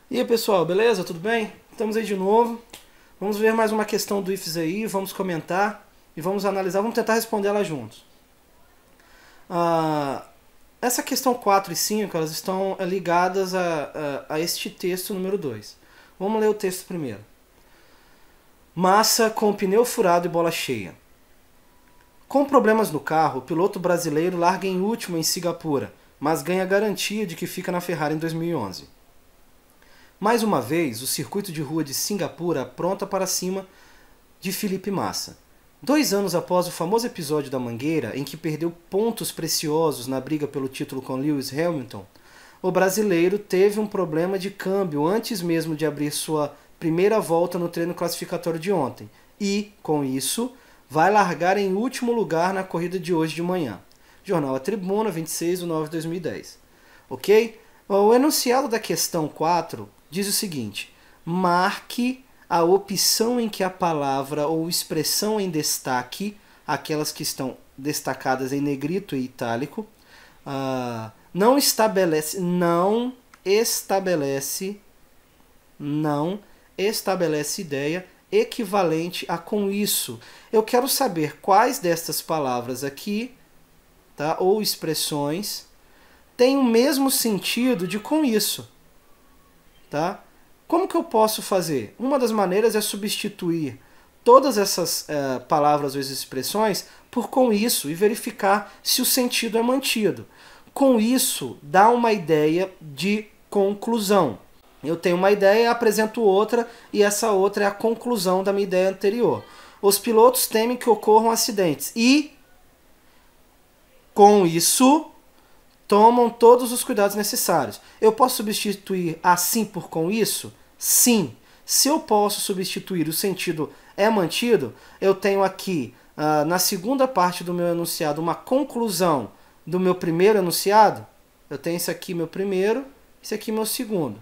E aí pessoal, beleza? Tudo bem? Estamos aí de novo. Vamos ver mais uma questão do IFES aí, vamos comentar e vamos analisar, vamos tentar responder ela juntos. Ah, essa questão 4 e 5 elas estão ligadas a este texto número 2. Vamos ler o texto primeiro. Massa com pneu furado e bola cheia. Com problemas no carro, o piloto brasileiro larga em último em Singapura, mas ganha garantia de que fica na Ferrari em 2011. Mais uma vez, o circuito de rua de Singapura apronta para cima de Felipe Massa. 2 anos após o famoso episódio da Mangueira, em que perdeu pontos preciosos na briga pelo título com Lewis Hamilton, o brasileiro teve um problema de câmbio antes mesmo de abrir sua primeira volta no treino classificatório de ontem e, com isso, vai largar em último lugar na corrida de hoje de manhã. Jornal A Tribuna, 26 de nove de 2010. Ok? O enunciado da questão 4 diz o seguinte: marque a opção em que a palavra ou expressão em destaque, aquelas que estão destacadas em negrito e itálico, não estabelece ideia equivalente a com isso. Eu quero saber quais destas palavras aqui, tá, ou expressões, têm o mesmo sentido de com isso. Tá? Como que eu posso fazer? Uma das maneiras é substituir todas essas palavras ou expressões por com isso e verificar se o sentido é mantido. Com isso, dá uma ideia de conclusão. Eu tenho uma ideia, apresento outra e essa outra é a conclusão da minha ideia anterior. Os pilotos temem que ocorram acidentes e, com isso, tomam todos os cuidados necessários. Eu posso substituir assim por com isso? Sim. Se eu posso substituir, o sentido é mantido, eu tenho aqui, na segunda parte do meu enunciado, uma conclusão do meu primeiro enunciado. Eu tenho esse aqui meu primeiro, esse aqui meu segundo.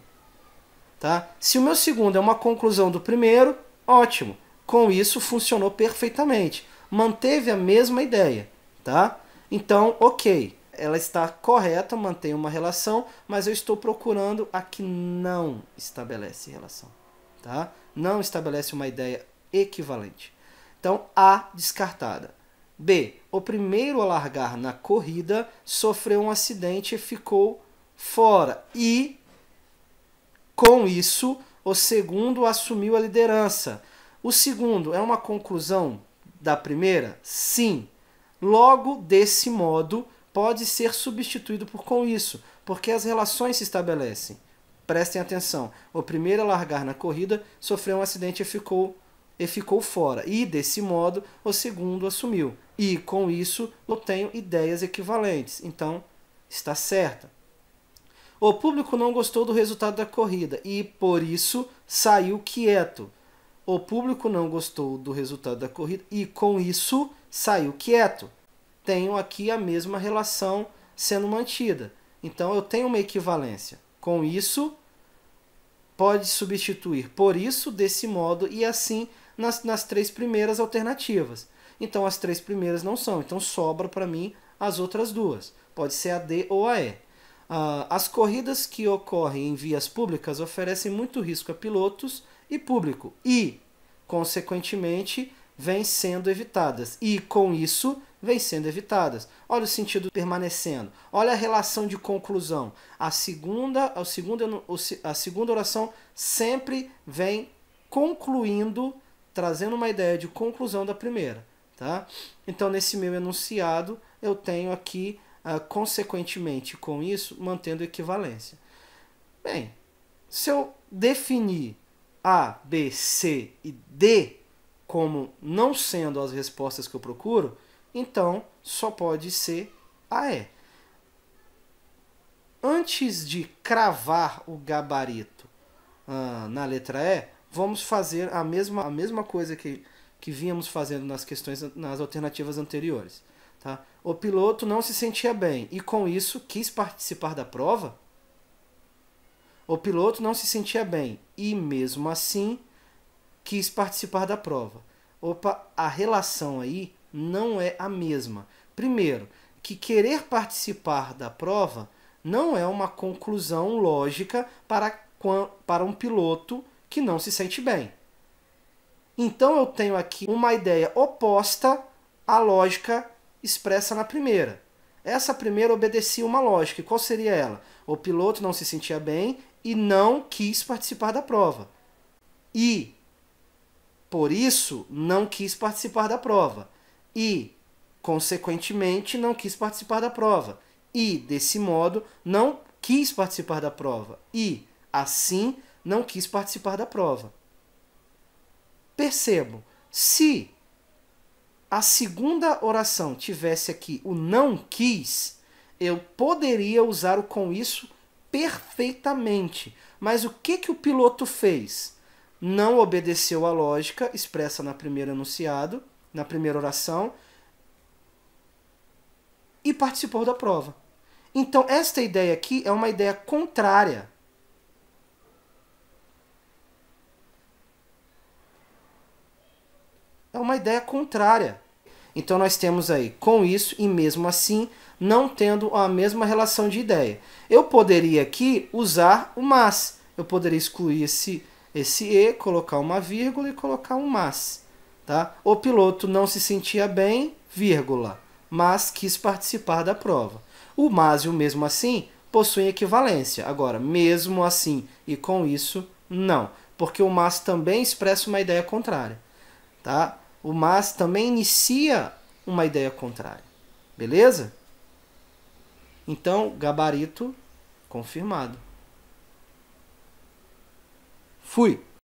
Tá? Se o meu segundo é uma conclusão do primeiro, ótimo. Com isso funcionou perfeitamente. Manteve a mesma ideia. Tá? Então, ok. Ela está correta, mantém uma relação, mas eu estou procurando a que não estabelece relação. Tá? Não estabelece uma ideia equivalente. Então, A descartada. B. O primeiro a largar na corrida sofreu um acidente e ficou fora. E, com isso, o segundo assumiu a liderança. O segundo é uma conclusão da primeira? Sim. Logo, desse modo, pode ser substituído por com isso, porque as relações se estabelecem. Prestem atenção. O primeiro a largar na corrida sofreu um acidente e ficou fora. E, desse modo, o segundo assumiu. E, com isso, eu tenho ideias equivalentes. Então, está certa. O público não gostou do resultado da corrida e, por isso, saiu quieto. O público não gostou do resultado da corrida e, com isso, saiu quieto. Tenho aqui a mesma relação sendo mantida. Então, eu tenho uma equivalência. Com isso, pode substituir por isso, desse modo, e assim nas três primeiras alternativas. Então, as três primeiras não são. Então, sobra para mim as outras duas. Pode ser a D ou a E. As corridas que ocorrem em vias públicas oferecem muito risco a pilotos e público e, consequentemente, vêm sendo evitadas. E, com isso, vêm sendo evitadas. Olha o sentido permanecendo. Olha a relação de conclusão. A segunda oração sempre vem concluindo, trazendo uma ideia de conclusão da primeira. Tá? Então, nesse meu enunciado, eu tenho aqui, consequentemente, com isso, mantendo equivalência. Bem, se eu definir A, B, C e D como não sendo as respostas que eu procuro, então só pode ser a E. Antes de cravar o gabarito na letra E, vamos fazer a mesma coisa que vínhamos fazendo nas alternativas anteriores. Tá? O piloto não se sentia bem e, com isso, quis participar da prova. O piloto não se sentia bem e, mesmo assim, quis participar da prova. Opa, a relação aí não é a mesma. Primeiro, que querer participar da prova não é uma conclusão lógica para para um piloto que não se sente bem. Então eu tenho aqui uma ideia oposta à lógica expressa na primeira. Essa primeira obedecia uma lógica. E qual seria ela? O piloto não se sentia bem e não quis participar da prova. E, por isso, não quis participar da prova. E, consequentemente, não quis participar da prova. E, desse modo, não quis participar da prova. E, assim, não quis participar da prova. Percebam, se a segunda oração tivesse aqui o não quis, eu poderia usar o com isso perfeitamente. Mas o que o piloto fez? Não obedeceu à lógica expressa na primeira enunciado, na primeira oração, e participou da prova. Então, esta ideia aqui é uma ideia contrária. É uma ideia contrária. Então nós temos aí com isso e mesmo assim não tendo a mesma relação de ideia. Eu poderia aqui usar o mas. Eu poderia excluir esse e, colocar uma vírgula e colocar um mas. Tá? O piloto não se sentia bem, vírgula, mas quis participar da prova. O mas e o mesmo assim possuem equivalência. Agora, mesmo assim e com isso, não. Porque o mas também expressa uma ideia contrária. Tá? O mas também inicia uma ideia contrária. Beleza? Então, gabarito confirmado. Fui!